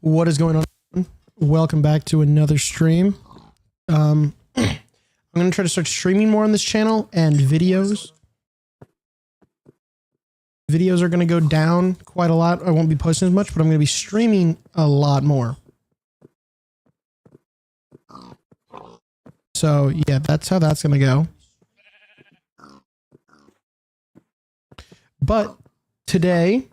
What is going on? Welcome back to another stream. I'm going to try to start streaming more on this channel, and videos are going to go down quite a lot. I won't be posting as much, but I'm going to be streaming a lot more. So yeah, that's how that's going to go. But today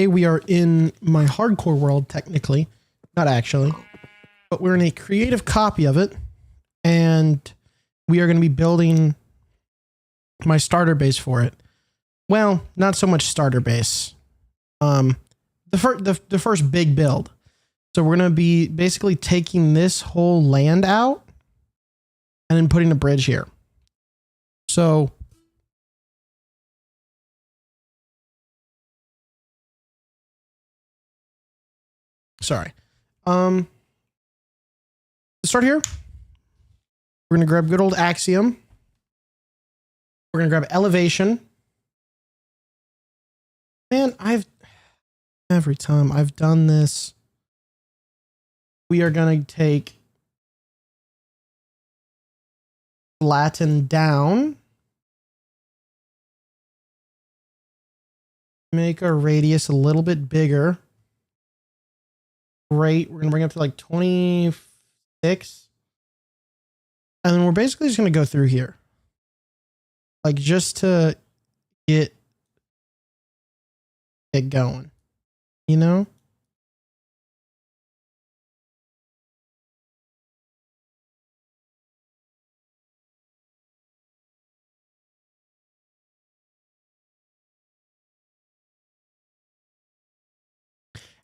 we are in my hardcore world, technically. Not actually. But we're in a creative copy of it. And we are going to be building my starter base for it. Well, not so much starter base. The first big build. So we're going to be basically taking this whole land out and then putting a bridge here. So sorry. To start here, we're going to grab good old Axiom. We're going to grab elevation. Man, every time I've done this, we are going to take flatten down. Make our radius a little bit bigger. Great. We're going to bring it up to like 26. And then we're basically just going to go through here. Like just to get going, you know?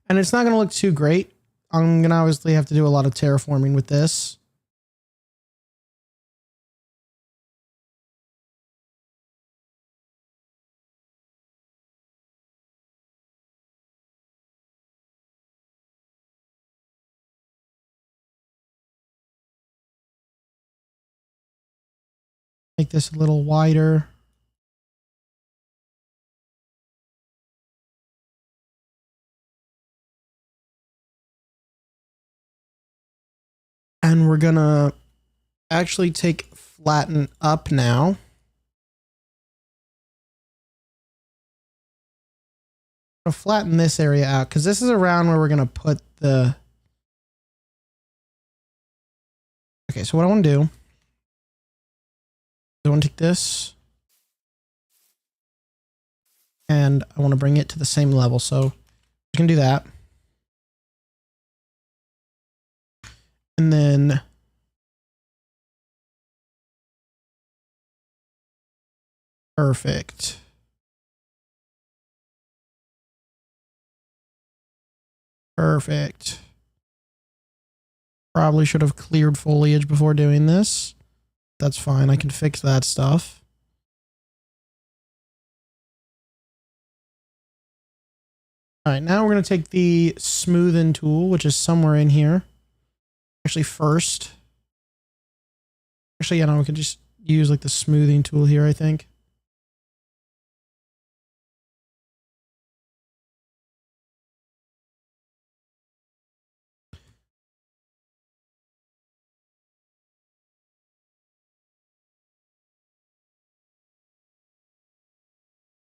And it's not going to look too great. I'm going to obviously have to do a lot of terraforming with this. Make this a little wider. And we're going to actually take flatten up now. I'll flatten this area out because this is around where we're going to put the... Okay, so what I want to do, I want to take this and I want to bring it to the same level. So we can do that. And then perfect. Perfect. Probably should have cleared foliage before doing this. That's fine. I can fix that stuff. All right, now we're going to take the smoothing tool, which is somewhere in here. Actually, first. Actually, yeah, no, we could just use like the smoothing tool here, I think.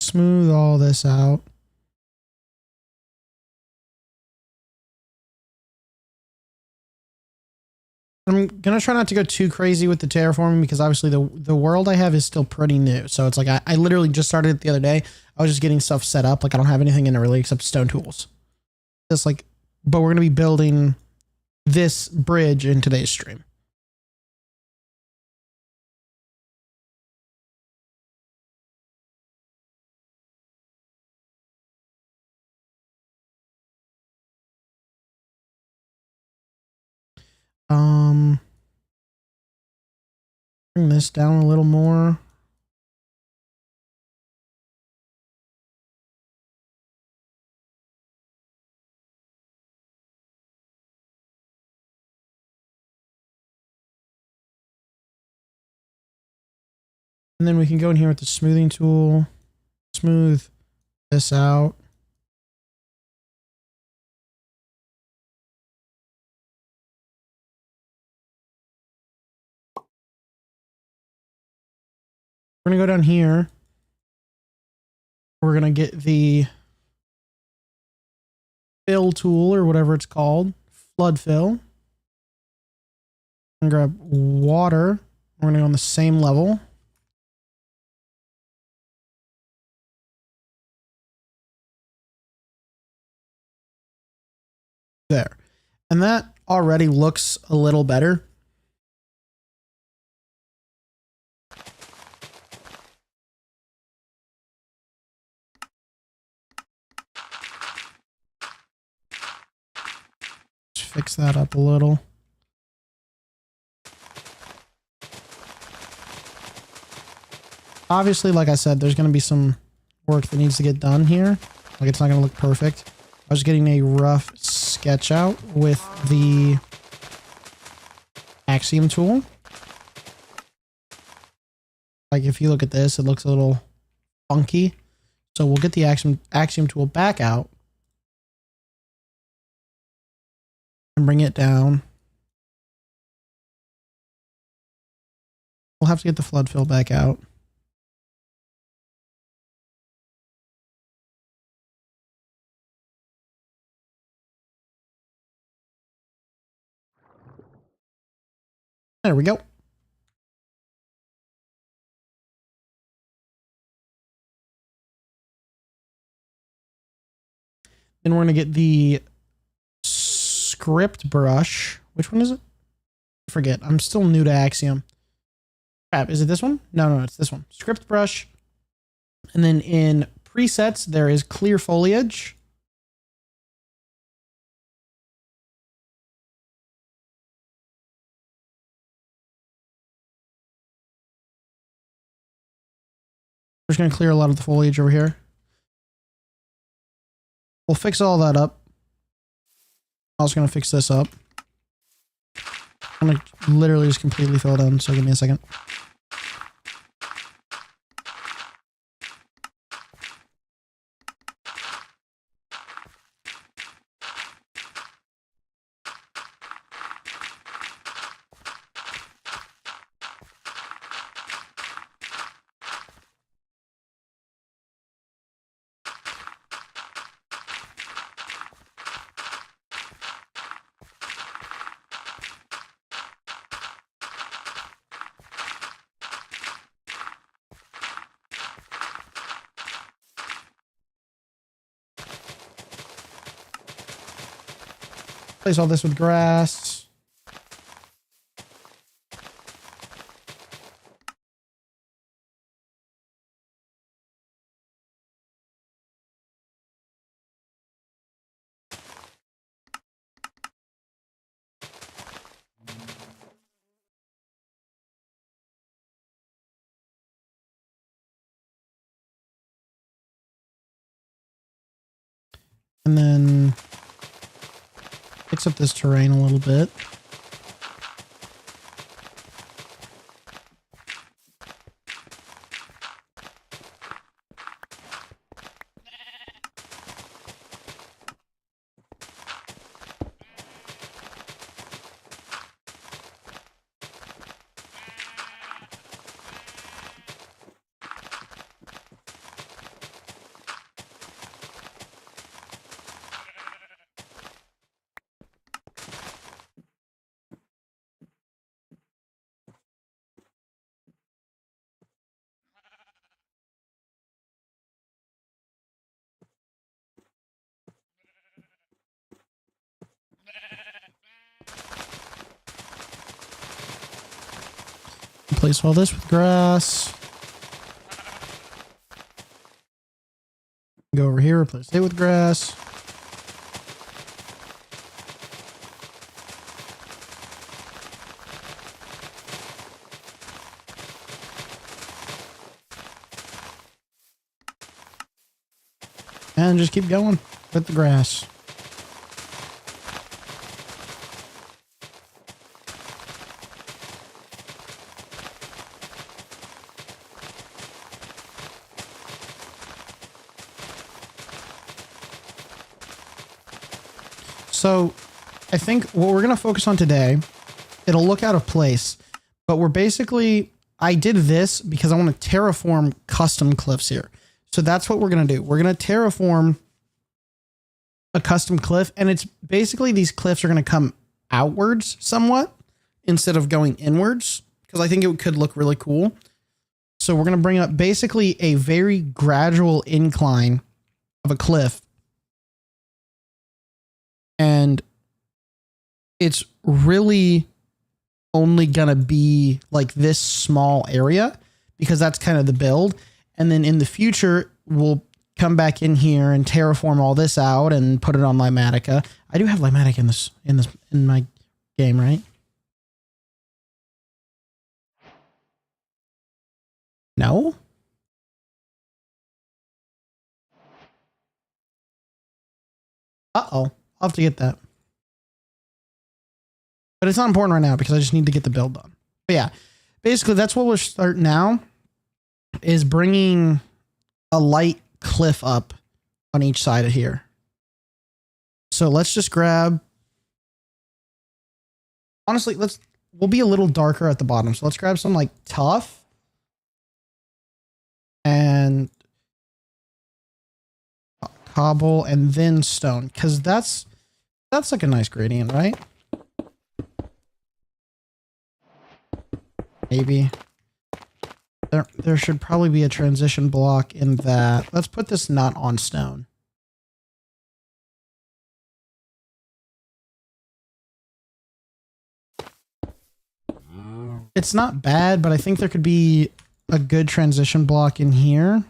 Smooth all this out. I'm going to try not to go too crazy with the terraforming because obviously the world I have is still pretty new. So it's like I literally just started it the other day. I was just getting stuff set up. Like I don't have anything in it really except stone tools. Just like, but we're going to be building this bridge in today's stream. Bring this down a little more. And then we can go in here with the smoothing tool, smooth this out. We're going to go down here. We're going to get the fill tool or whatever it's called. Flood fill. I'm going to grab water. We're going to go on the same level. There. And that already looks a little better. Just fix that up a little. Obviously, like I said, there's going to be some work that needs to get done here. Like, it's not going to look perfect. I was getting a rough sketch out with the Axiom tool. Like, if you look at this, it looks a little funky. So we'll get the Axiom tool back out and bring it down. We'll have to get the flood fill back out. There we go. Then we're going to get the script brush. Which one is it? I forget. I'm still new to Axiom. Crap, is it this one? No, it's this one. Script brush. And then in presets, there is clear foliage. We're just going to clear a lot of the foliage over here. We'll fix all that up. I'm also going to fix this up. I'm going to literally just completely fill it in, so give me a second. Replace all this with grass. And then fix up this terrain a little bit. Replace all this with grass. Go over here, replace it with grass. And just keep going with the grass. So I think what we're going to focus on today, it'll look out of place, but we're basically, I did this because I want to terraform custom cliffs here. So that's what we're going to do. We're going to terraform a custom cliff, and it's basically these cliffs are going to come outwards somewhat instead of going inwards, because I think it could look really cool. So we're going to bring up basically a very gradual incline of a cliff. And it's really only going to be like this small area because that's kind of the build. And then in the future, we'll come back in here and terraform all this out and put it on Limatica. I do have Limatica in my game, right? No? Uh-oh. I'll have to get that. But it's not important right now because I just need to get the build done. But yeah, basically that's what we'll start now, is bringing a light cliff up on each side of here. So let's just grab, honestly, we'll be a little darker at the bottom. So let's grab some like tough and cobble and then stone, because that's like a nice gradient, right? Maybe. There should probably be a transition block in that. Let's put this not on stone. It's not bad, but I think there could be a good transition block in here.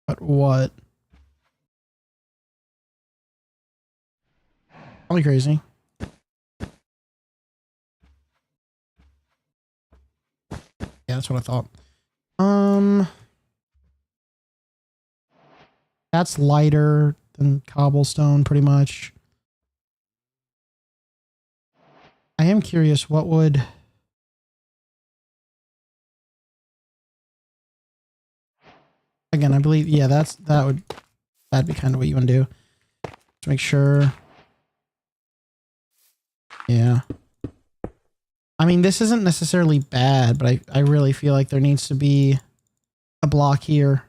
But what? Probably crazy. Yeah, that's what I thought. That's lighter than cobblestone, pretty much. I am curious, what would... Again, I believe, yeah, that'd be kind of what you want to do. Just make sure. Yeah. I mean, this isn't necessarily bad, but I really feel like there needs to be a block here.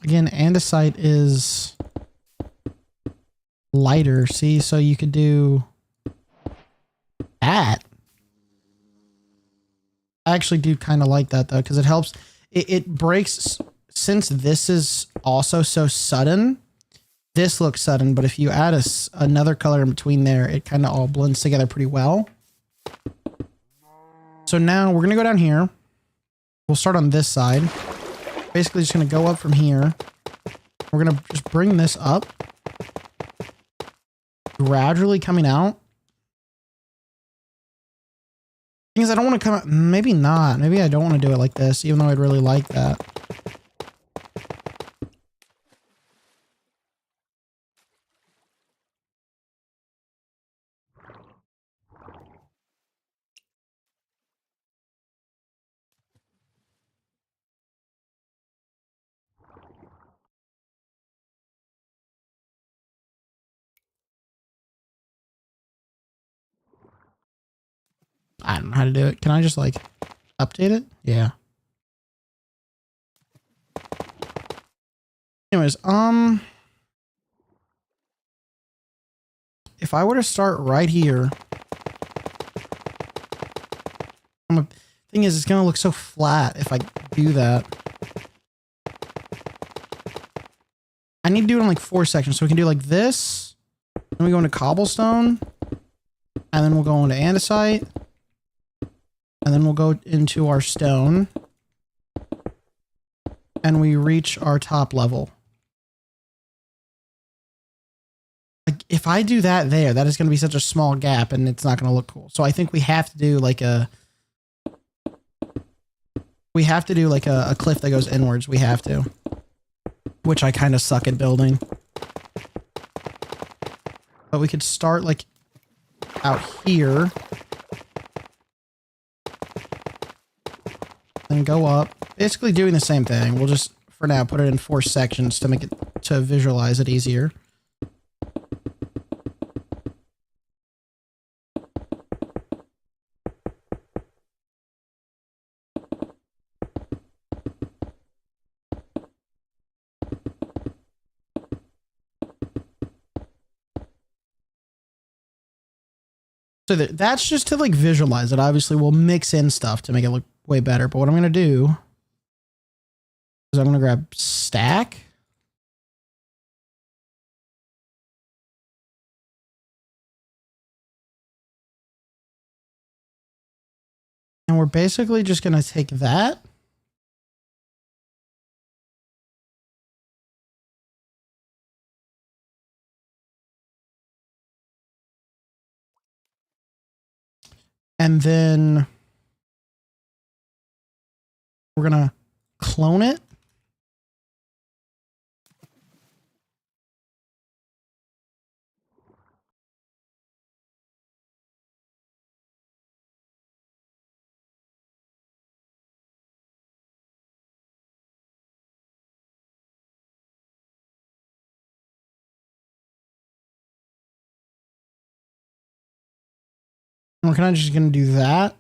Again, andesite is lighter. See, so you could do that. I actually do kind of like that though, because it helps. It breaks, since this is also so sudden. This looks sudden, but if you add another color in between there, it kind of all blends together pretty well. So now we're going to go down here. We'll start on this side. Basically just going to go up from here. We're going to just bring this up. Gradually coming out. Thing is, I don't want to come out. Maybe not. Maybe I don't want to do it like this, even though I'd really like that. I don't know how to do it. Can I just like update it? Yeah. Anyways, if I were to start right here, thing is, it's gonna look so flat if I do that. I need to do it in like 4 sections, so we can do like this. Then we go into cobblestone, and then we'll go into andesite. And then we'll go into our stone. And we reach our top level. Like, if I do that there, that is going to be such a small gap and it's not going to look cool. So I think we have to do like a... We have to do like a cliff that goes inwards. We have to. Which I kind of suck at building. But we could start like out here. Then go up. Basically doing the same thing. We'll just, for now, put it in 4 sections to make it, to visualize it easier. So that's just to like visualize it. Obviously, we'll mix in stuff to make it look way better. But what I'm going to do is I'm going to grab stack. And we're basically just going to take that. And then we're going to clone it. And we're kind of just going to do that.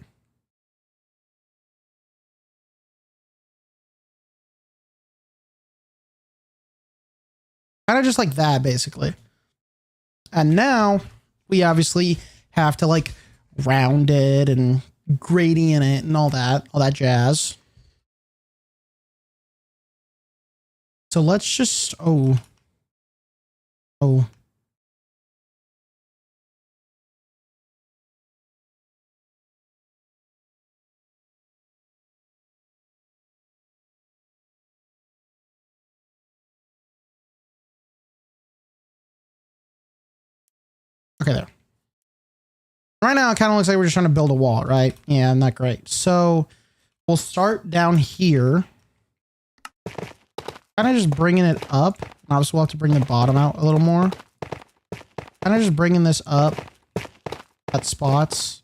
Kind of just like that, basically. And now we obviously have to like round it and gradient it and all that jazz. So let's just, oh. Okay, there. Right now, it kind of looks like we're just trying to build a wall, right? Yeah, not great. So we'll start down here. Kind of just bringing it up. Obviously, we'll have to bring the bottom out a little more. Kind of just bringing this up at spots.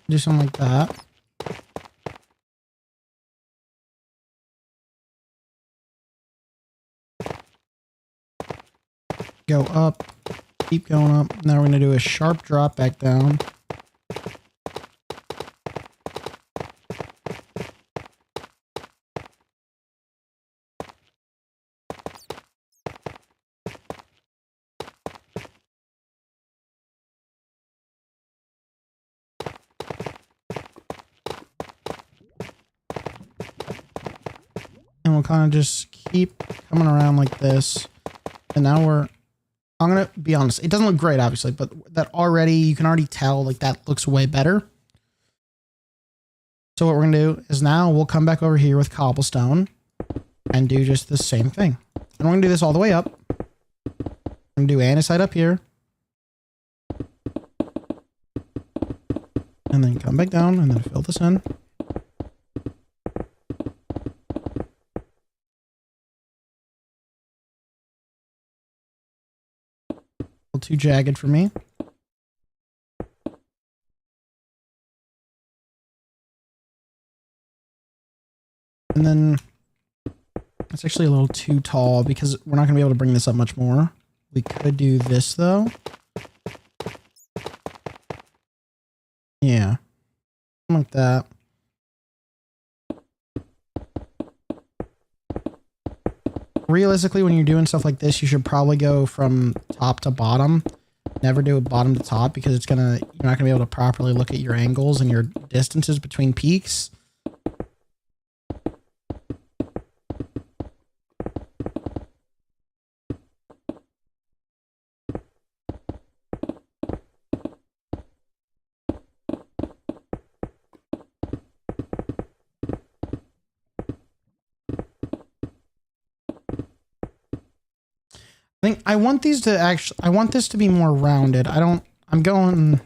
Do something like that. Go up, keep going up. Now we're going to do a sharp drop back down. And we'll kind of just keep coming around like this. And now I'm going to be honest, it doesn't look great, obviously, but that already, you can already tell, like, that looks way better. So what we're going to do is now we'll come back over here with cobblestone and do just the same thing. And we're going to do this all the way up. I'm going to do andesite up here. And then come back down and then fill this in. Too jagged for me. And then it's actually a little too tall because we're not going to be able to bring this up much more. We could do this though. Yeah. Something like that. Realistically, when you're doing stuff like this, you should probably go from top to bottom. Never do a bottom to top because you're not gonna be able to properly look at your angles and your distances between peaks. I want these to actually, I want this to be more rounded. I'm going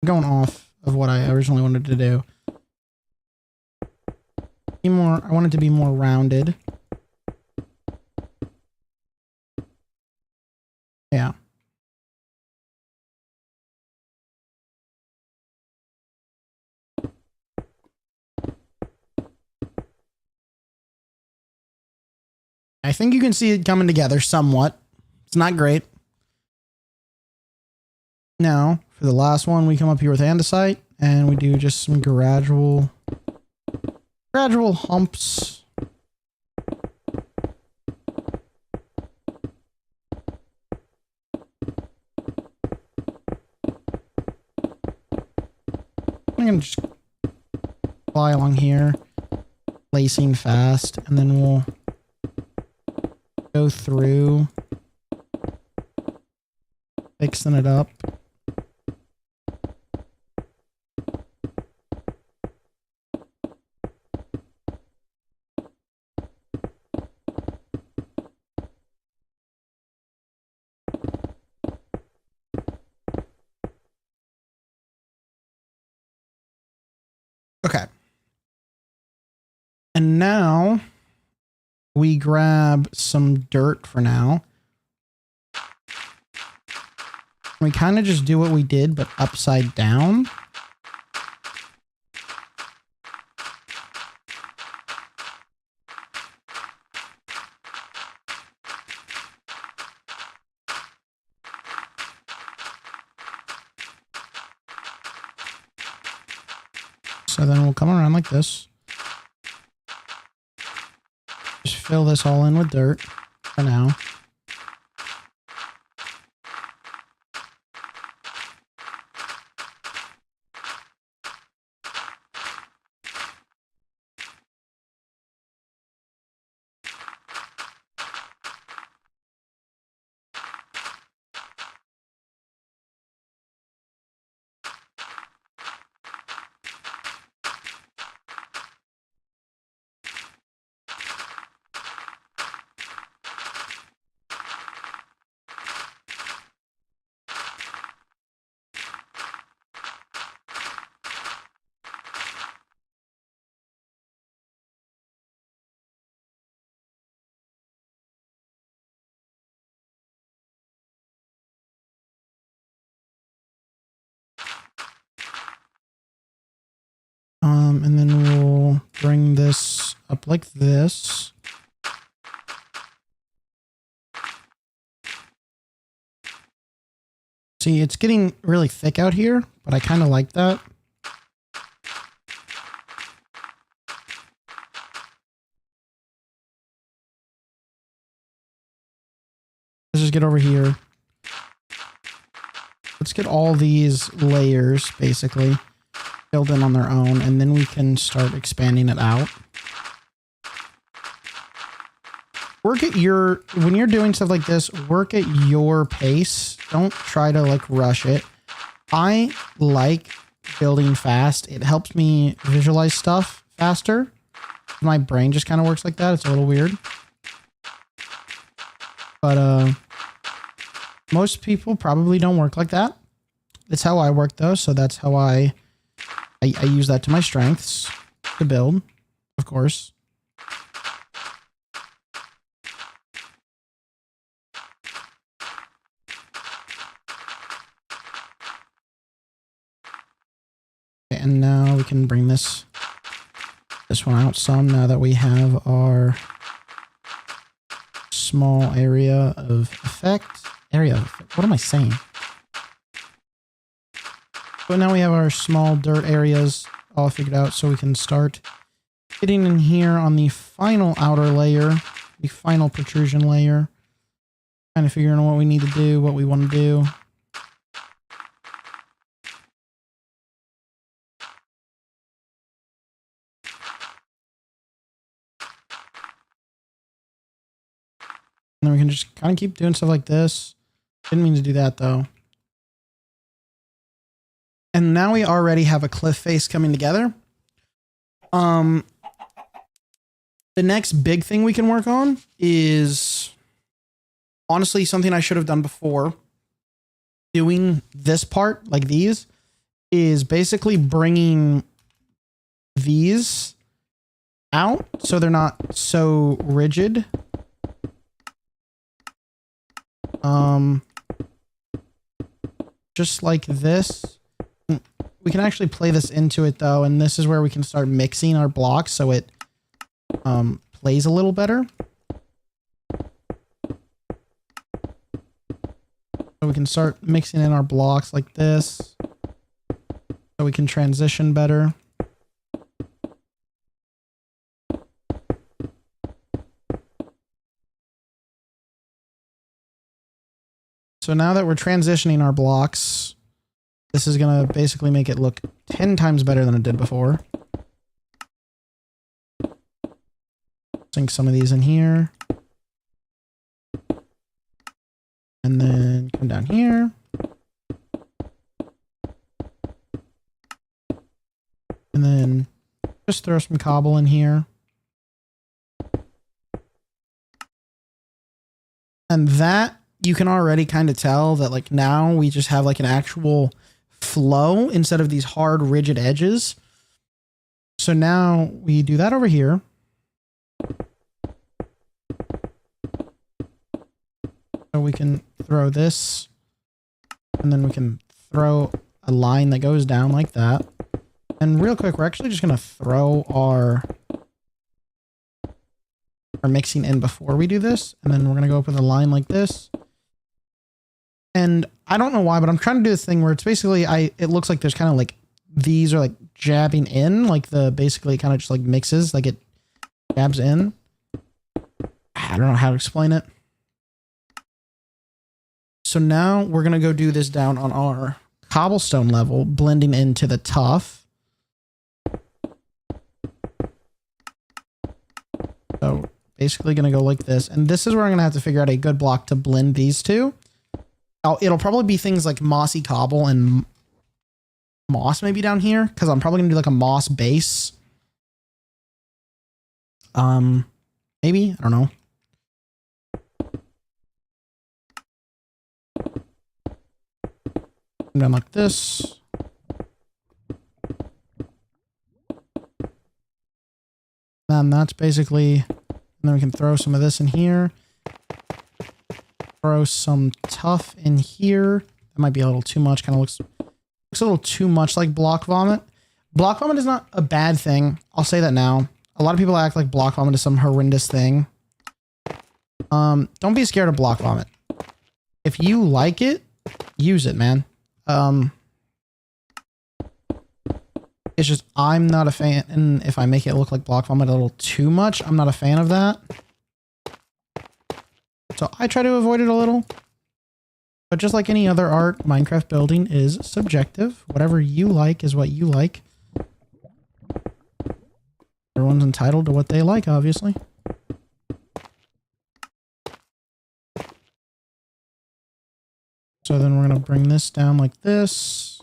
off of what I originally wanted to do. I want it to be more rounded. Yeah. I think you can see it coming together somewhat. It's not great. Now, for the last one, we come up here with andesite and we do just some gradual humps. I'm going to just fly along here, placing fast, and then we'll go through, fixing it up. Okay. And now we grab some dirt for now. We kind of just do what we did, but upside down. So then we'll come around like this. Just fill this all in with dirt for now. And then we'll bring this up like this. See, it's getting really thick out here, but I kind of like that. Let's just get over here. Let's get all these layers basically filled in on their own, and then we can start expanding it out. Work at your, when you're doing stuff like this, work at your pace. Don't try to like rush it. I like building fast. It helps me visualize stuff faster. My brain just kind of works like that. It's a little weird. But most people probably don't work like that. It's how I work though, so that's how I use that to my strengths to build, of course. Okay, and now we can bring this one out some now that we have our small area of effect. What am I saying? So now we have our small dirt areas all figured out, so we can start getting in here on the final outer layer, the final protrusion layer. Kind of figuring out what we need to do, what we want to do. And then we can just kind of keep doing stuff like this. Didn't mean to do that though. And now we already have a cliff face coming together. The next big thing we can work on is honestly something I should have done before. Doing this part, like these, is basically bringing these out so they're not so rigid. just like this. We can actually play this into it though, and this is where we can start mixing our blocks so it plays a little better. So we can start mixing in our blocks like this so we can transition better. So now that we're transitioning our blocks, this is going to basically make it look 10 times better than it did before. Sink some of these in here. And then come down here. And then just throw some cobble in here. And that, you can already kind of tell that like now we just have like an actual flow instead of these hard rigid edges. So now we do that over here. So we can throw this and then we can throw a line that goes down like that. And real quick, we're actually just going to throw our mixing in before we do this. And then we're going to go up with a line like this. And I don't know why, but I'm trying to do this thing where it's basically, it looks like there's kind of like, these are like jabbing in, like the, basically kind of just like mixes, like it jabs in. I don't know how to explain it. So now we're going to go do this down on our cobblestone level, blending into the tuff. So basically going to go like this. And this is where I'm going to have to figure out a good block to blend these two. It'll probably be things like mossy cobble and moss maybe down here, because I'm probably going to do like a moss base. Maybe, I don't know. Down like this. And that's basically, and then we can throw some of this in here. Throw some tuff in here. That might be a little too much. Kind of looks a little too much like block vomit. Block vomit is not a bad thing. I'll say that now. A lot of people act like block vomit is some horrendous thing. Don't be scared of block vomit. If you like it, use it, man. It's just I'm not a fan, and if I make it look like block vomit a little too much, I'm not a fan of that. So I try to avoid it a little. But just like any other art, Minecraft building is subjective. Whatever you like is what you like. Everyone's entitled to what they like, obviously. So then we're going to bring this down like this.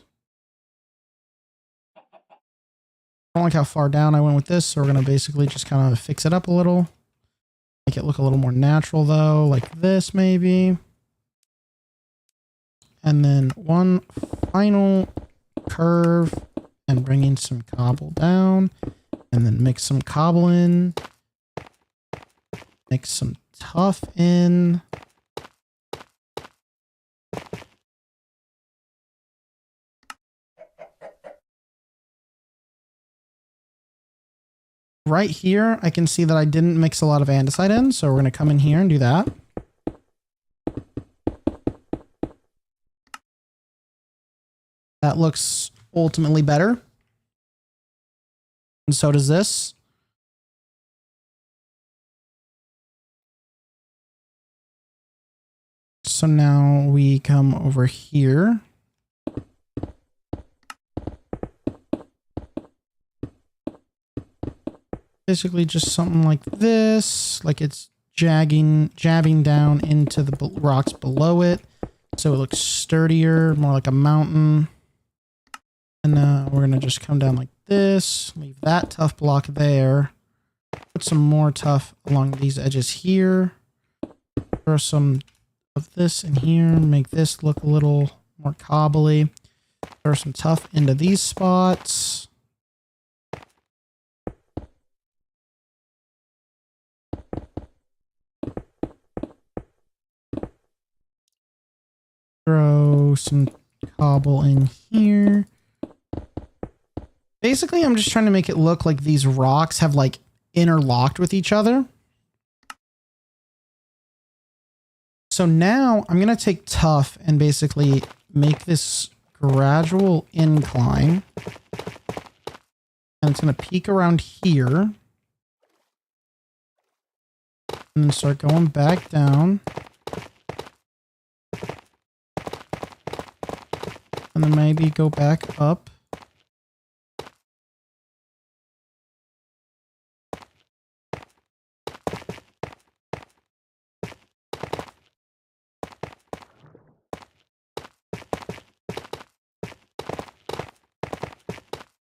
I don't like how far down I went with this, so we're going to basically just kind of fix it up a little. Make it look a little more natural though, like this maybe. And then one final curve and bring in some cobble down. And then mix some cobble in. Mix some tuff in. Right here, I can see that I didn't mix a lot of andesite in, so we're going to come in here and do that. That looks ultimately better. And so does this. So now we come over here. Basically just something like this, like it's jabbing down into the rocks below it. So it looks sturdier, more like a mountain. And we're going to just come down like this, leave that tuff block there. Put some more tuff along these edges here. Throw some of this in here, make this look a little more cobbly. Throw some tuff into these spots. Throw some cobble in here. Basically, I'm just trying to make it look like these rocks have like interlocked with each other. So now I'm going to take tuff and basically make this gradual incline. And it's going to peak around here. And then start going back down. And then maybe go back up.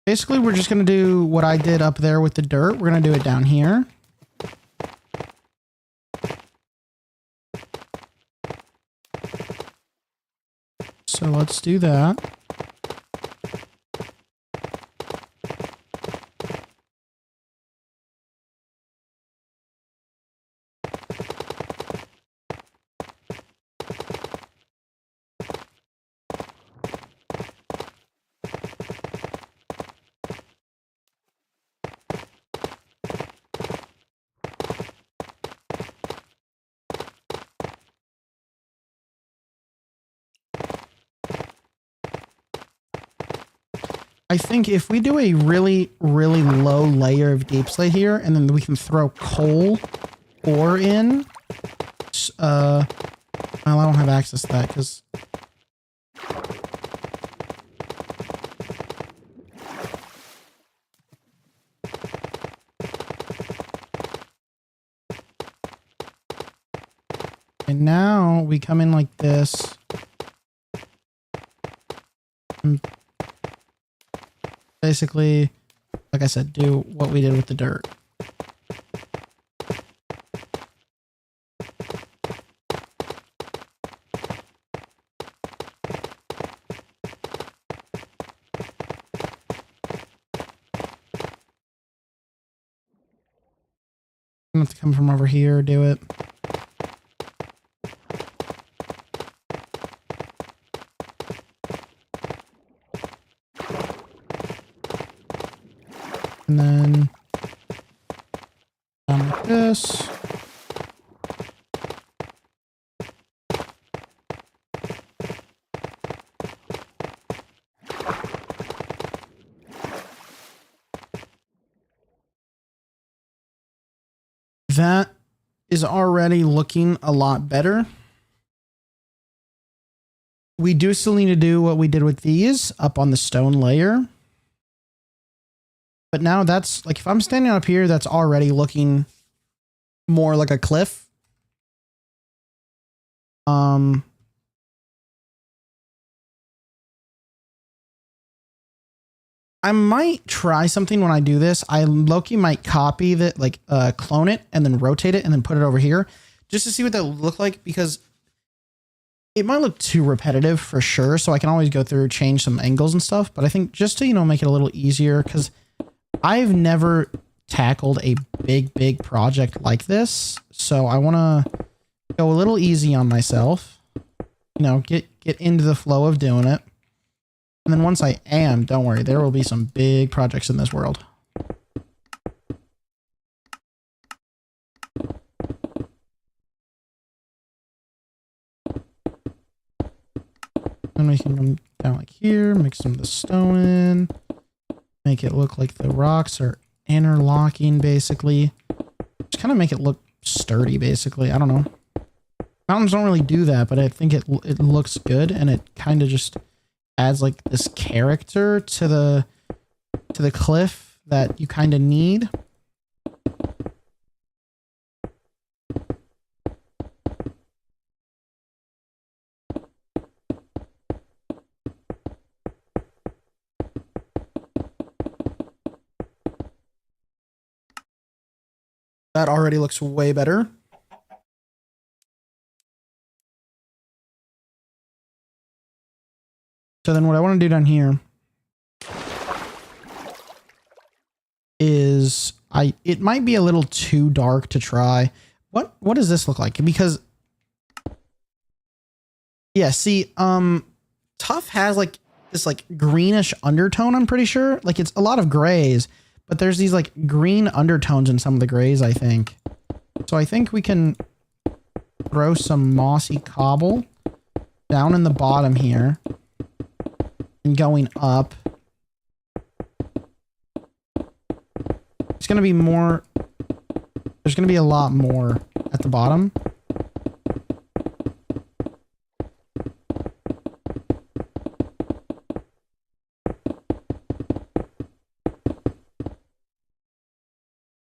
Basically, we're just going to do what I did up there with the dirt. We're going to do it down here. So let's do that. I think if we do a really, really low layer of deep slate here, and then we can throw coal ore in. Well, I don't have access to that because... And now we come in like this. And basically, like I said, do what we did with the dirt. I'm gonna have to come from over here, do it. And then down like this. That is already looking a lot better. We do still need to do what we did with these up on the stone layer. But now that's like, if I'm standing up here, that's already looking more like a cliff. I might try something when I do this. I low-key might copy that, like clone it and then rotate it and then put it over here just to see what that would look like, because it might look too repetitive for sure. So I can always go through, change some angles and stuff. But I think just to, you know, make it a little easier, because I've never tackled a big project like this. So I want to go a little easy on myself, you know, get into the flow of doing it. And then once I am, don't worry, there will be some big projects in this world. And we can come down like here, mix some of the stone in, make it look like the rocks are interlocking basically. Just kind of make it look sturdy basically. I don't know. Mountains don't really do that, but I think it looks good, and it kind of just adds like this character to the cliff that you kind of need. That already looks way better. So then what I want to do down here is it might be a little too dark to try. What does this look like? Because yeah, see, to Tuff has like this like greenish undertone, I'm pretty sure. Like it's a lot of grays, but there's these like green undertones in some of the grays, I think. So I think we can throw some mossy cobble down in the bottom here and going up. It's going to be more, there's going to be a lot more at the bottom.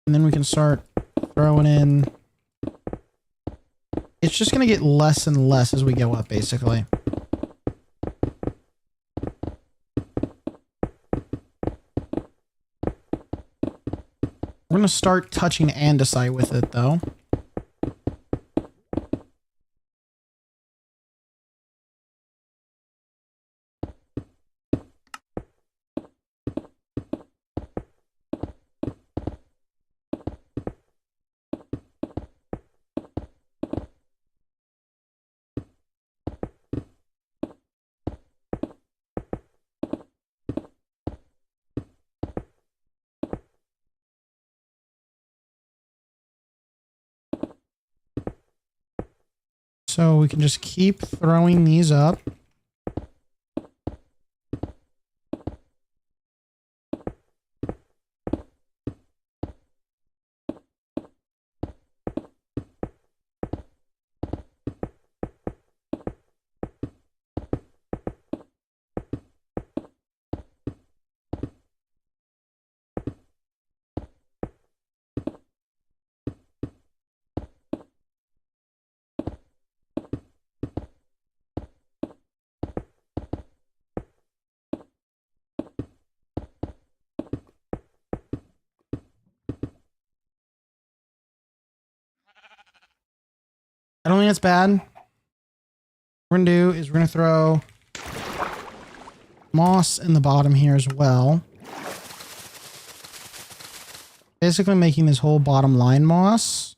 And then we can start throwing in. It's just going to get less and less as we go up, basically. We're going to start touching andesite with it, though. So we can just keep throwing these up. I don't think that's bad. What we're going to do is we're going to throw moss in the bottom here as well. Basically making this whole bottom line moss.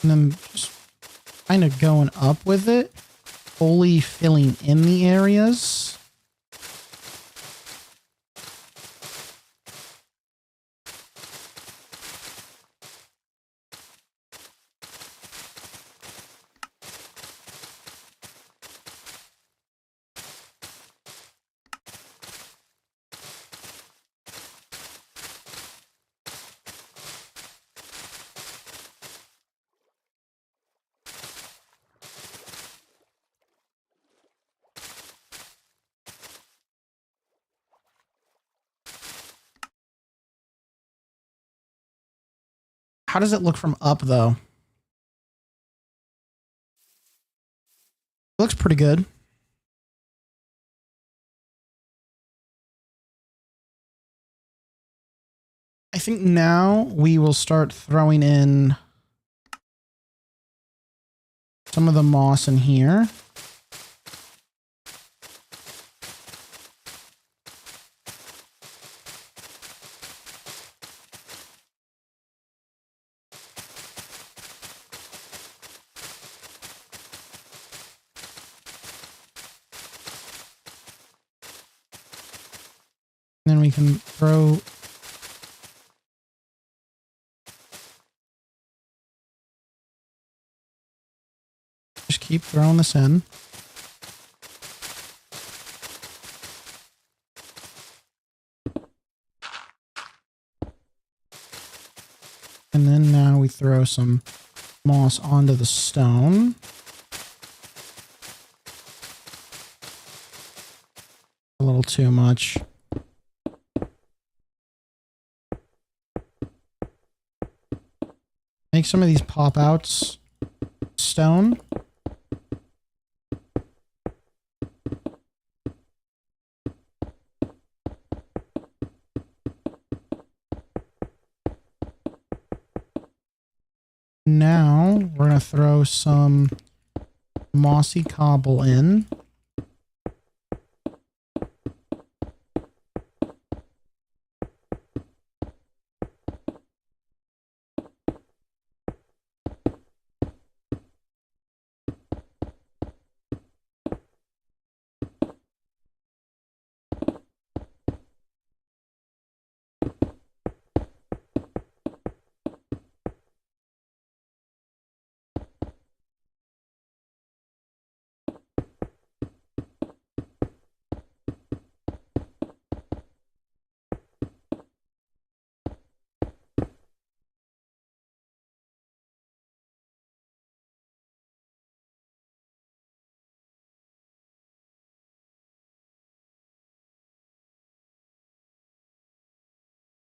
And then just kind of going up with it, fully filling in the areas. How does it look from up, though? It looks pretty good. I think now we will start throwing in some of the moss in here. Then we can throw just keep throwing this in. And then now we throw some moss onto the stone. A little too much. Make some of these pop outs stone. Now we're going to throw some mossy cobble in.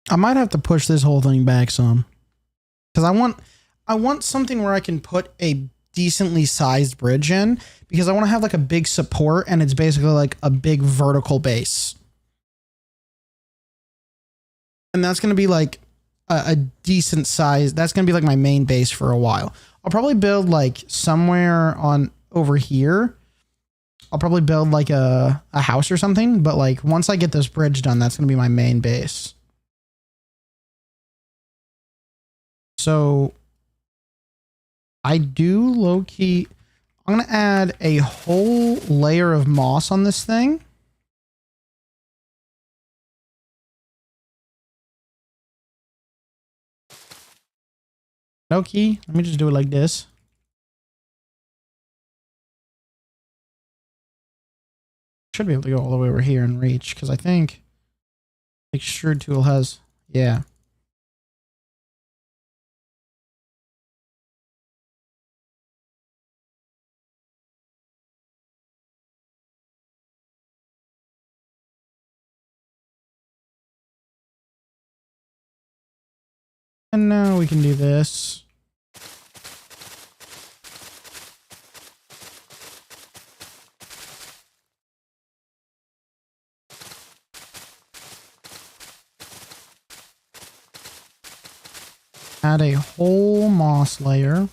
I might have to push this whole thing back some. Because I want something where I can put a decently sized bridge in. Because I want to have like a big support and it's basically like a big vertical base. And that's going to be like a decent size. That's going to be like my main base for a while. I'll probably build like somewhere on over here. I'll probably build like a house or something. But like once I get this bridge done, that's going to be my main base. So I do low-key, I'm going to add a whole layer of moss on this thing. Low-key, let me just do it like this. Should be able to go all the way over here and reach, because I think extrude tool has, yeah. And now we can do this. Add a whole moss layer.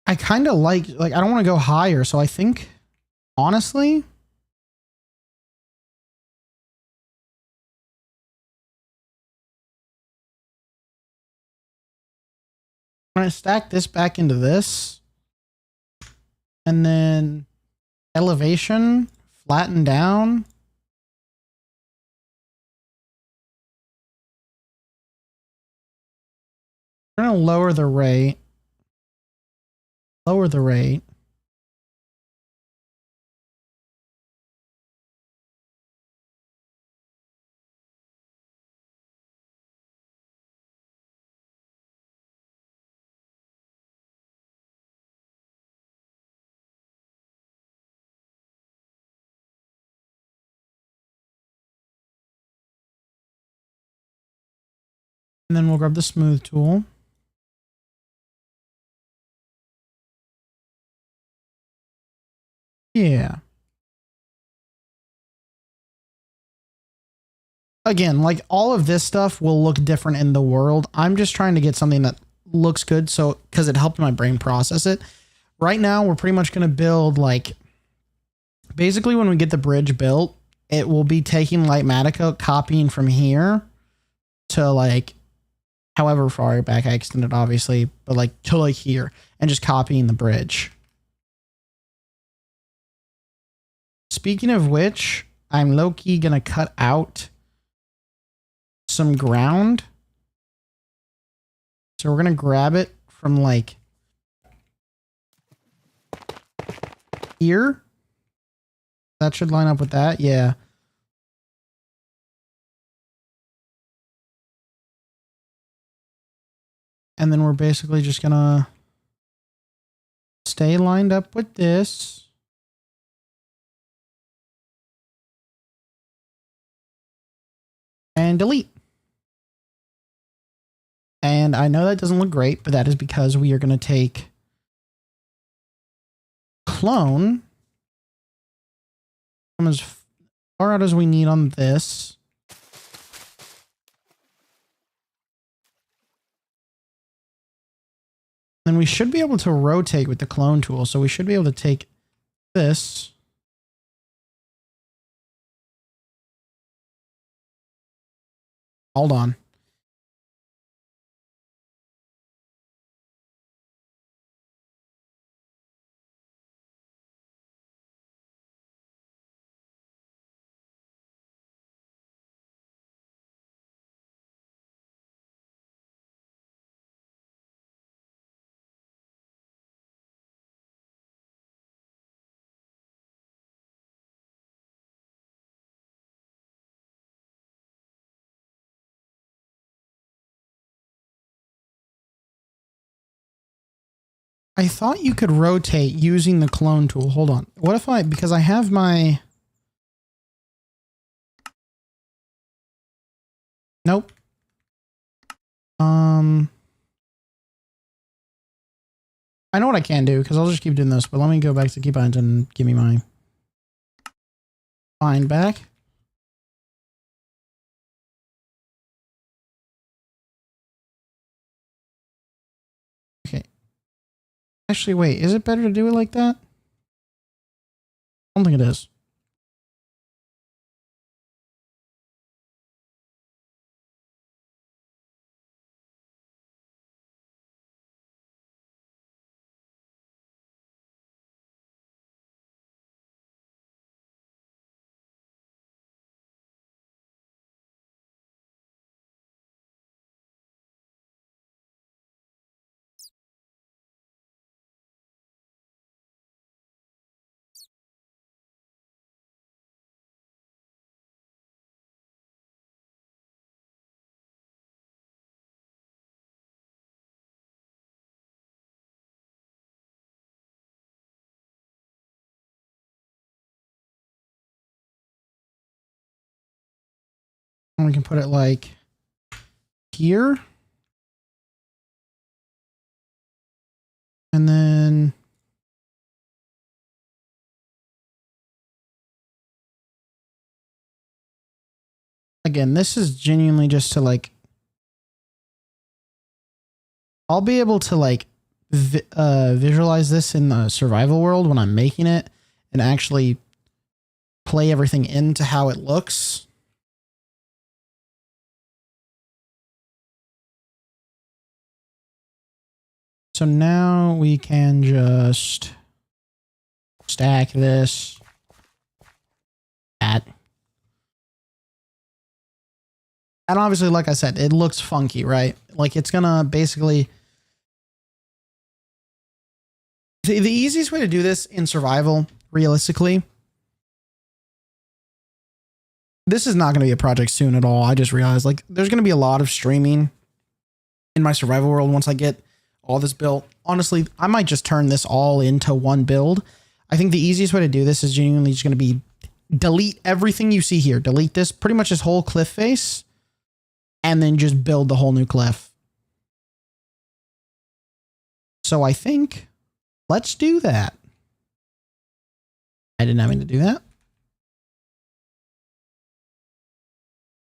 I kind of like I don't want to go higher, so I think, honestly, I'm going to stack this back into this, and then elevation, flatten down. We're going to lower the rate. Lower the rate. And then we'll grab the smooth tool. Yeah. Again, like all of this stuff will look different in the world. I'm just trying to get something that looks good. So, because it helped my brain process it. Right now, we're pretty much going to build like, basically when we get the bridge built, it will be taking Litematica, copying from here to like, however far back I extended, obviously, but like to like here and just copying the bridge. Speaking of which, I'm low-key going to cut out some ground. So we're going to grab it from like here. That should line up with that. Yeah. And then we're basically just going to stay lined up with this. And delete. And I know that doesn't look great, but that is because we are going to take clone from as far out as we need on this. Then we should be able to rotate with the clone tool. So we should be able to take this Hold on. I thought you could rotate using the clone tool. Hold on. What if because I have my... Nope. I know what I can do because I'll just keep doing this, but let me go back to keybinds and give me my bind back. Okay. Actually, wait, is it better to do it like that? I don't think it is. And we can put it like here. And then again, this is genuinely just to like, I'll be able to like visualize this in the survival world when I'm making it and actually play everything into how it looks. So now we can just stack this at. And obviously, like I said, it looks funky, right? Like it's gonna basically... The easiest way to do this in survival, realistically, this is not going to be a project soon at all. I just realized like there's going to be a lot of streaming in my survival world once I get all this built. Honestly, I might just turn this all into one build. I think the easiest way to do this is genuinely just going to be delete everything you see here. Delete this, pretty much this whole cliff face, and then just build the whole new cliff. So I think let's do that. I did not mean to do that.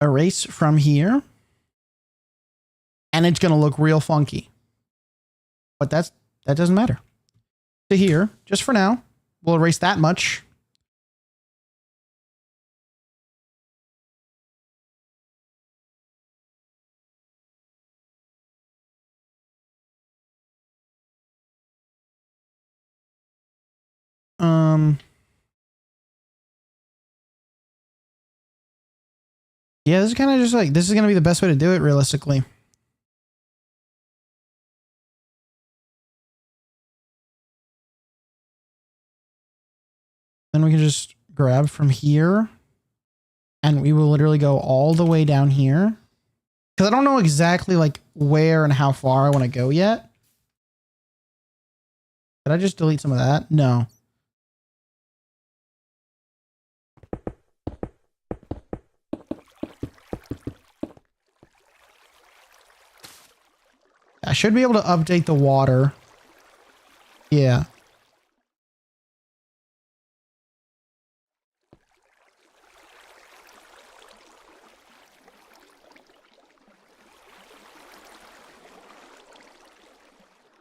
Erase from here. And it's going to look real funky. But that doesn't matter. To here, just for now, we'll erase that much. Yeah, this is kind of just like, this is going to be the best way to do it realistically. Then we can just grab from here and we will literally go all the way down here. Because I don't know exactly like where and how far I want to go yet. Did I just delete some of that? No. I should be able to update the water. Yeah.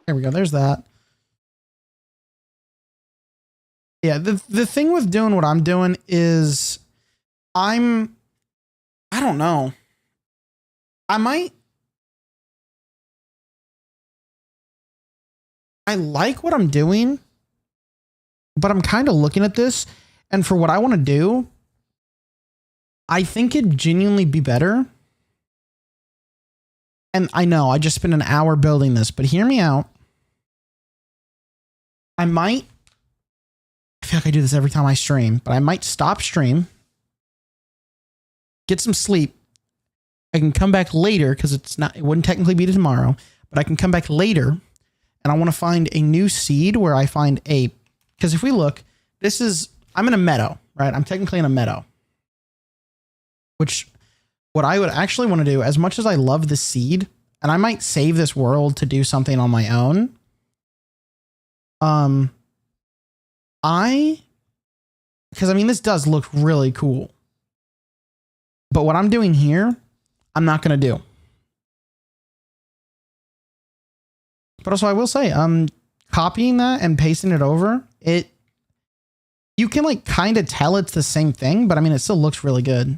There we go. There's that. Yeah, the thing with doing what I'm doing is I don't know. I like what I'm doing, but I'm kind of looking at this, and for what I want to do, I think it'd genuinely be better. And I know I just spent an hour building this, but hear me out. I feel like I do this every time I stream, but I might stop stream, get some sleep. I can come back later because it wouldn't technically be tomorrow, but I can come back later and I want to find a new seed where I find because if we look, I'm in a meadow, right? I'm technically in a meadow, which what I would actually want to do, as much as I love the seed, and I might save this world to do something on my own. Because I mean, this does look really cool, but what I'm doing here, I'm not going to do. But also I will say, copying that and pasting it over, you can like kind of tell it's the same thing, but I mean, it still looks really good.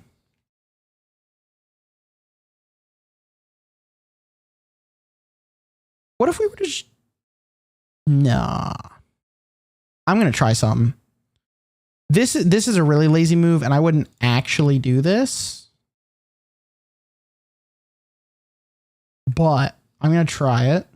What if we were to nah. I'm going to try something. This is a really lazy move, and I wouldn't actually do this. But I'm going to try it.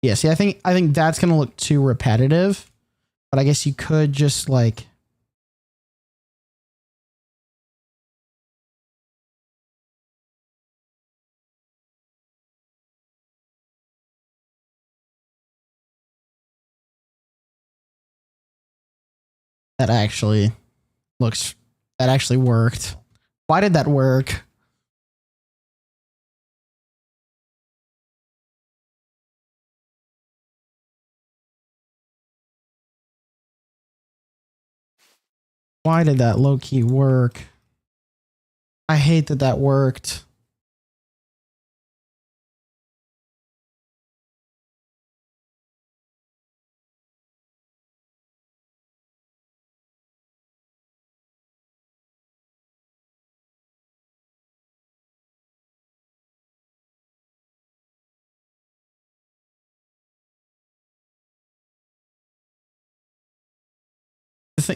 Yeah, see, I think that's going to look too repetitive, but I guess you could just like that actually worked. Why did that work? Why did that low key work? I hate that worked.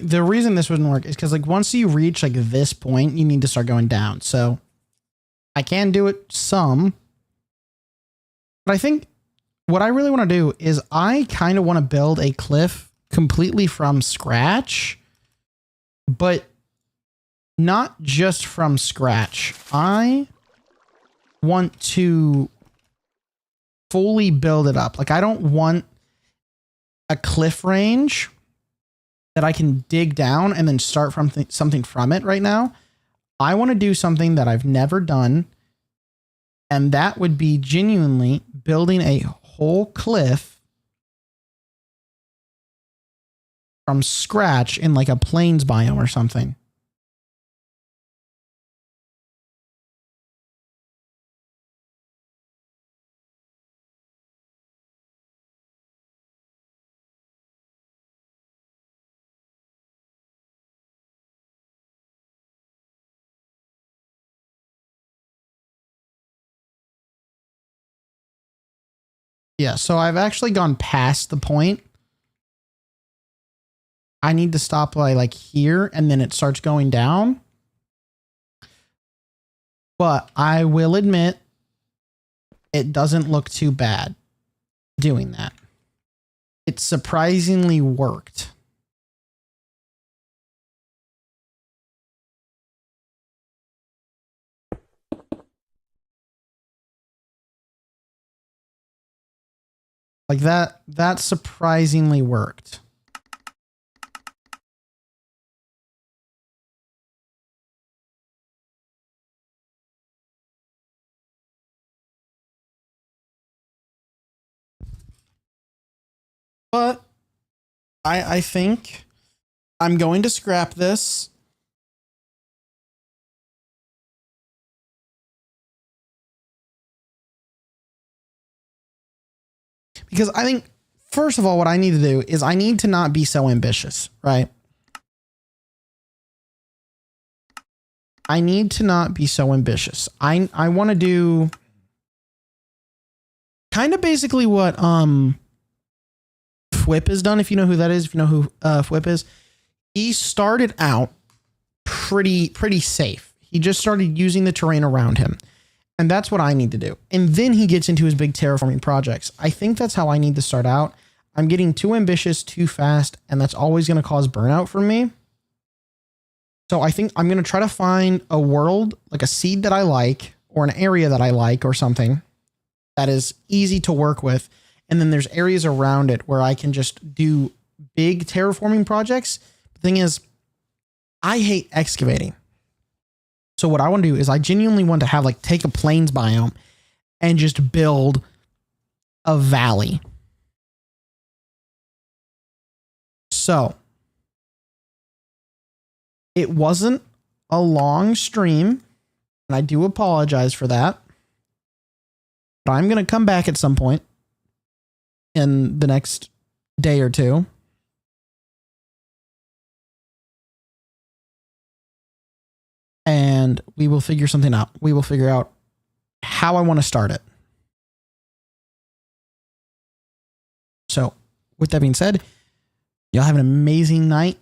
The reason this wouldn't work is because like once you reach like this point, you need to start going down. So I can do it some, but I think what I really want to do is I kind of want to build a cliff completely from scratch, but not just from scratch. I want to fully build it up. Like I don't want a cliff range that I can dig down and then start from something from it right now. I want to do something that I've never done, and that would be genuinely building a whole cliff from scratch in like a plains biome or something. Yeah, so I've actually gone past the point. I need to stop by like here and then it starts going down. But I will admit, it doesn't look too bad doing that. It surprisingly worked. Like that surprisingly worked. But I think I'm going to scrap this. Because I think, first of all, what I need to do is I need to not be so ambitious, right? I need to not be so ambitious. I want to do kind of basically what Fwhip has done, if you know who that is, if you know who Fwhip is. He started out pretty safe. He just started using the terrain around him. And that's what I need to do. And then he gets into his big terraforming projects. I think that's how I need to start out. I'm getting too ambitious too fast, and that's always going to cause burnout for me. So I think I'm going to try to find a world, like a seed that I like, or an area that I like, or something that is easy to work with. And then there's areas around it where I can just do big terraforming projects. The thing is, I hate excavating. So what I want to do is I genuinely want to have, like, take a plains biome and just build a valley. So it wasn't a long stream, and I do apologize for that. But I'm going to come back at some point in the next day or two. And we will figure something out. We will figure out how I want to start it. So, with that being said, y'all have an amazing night.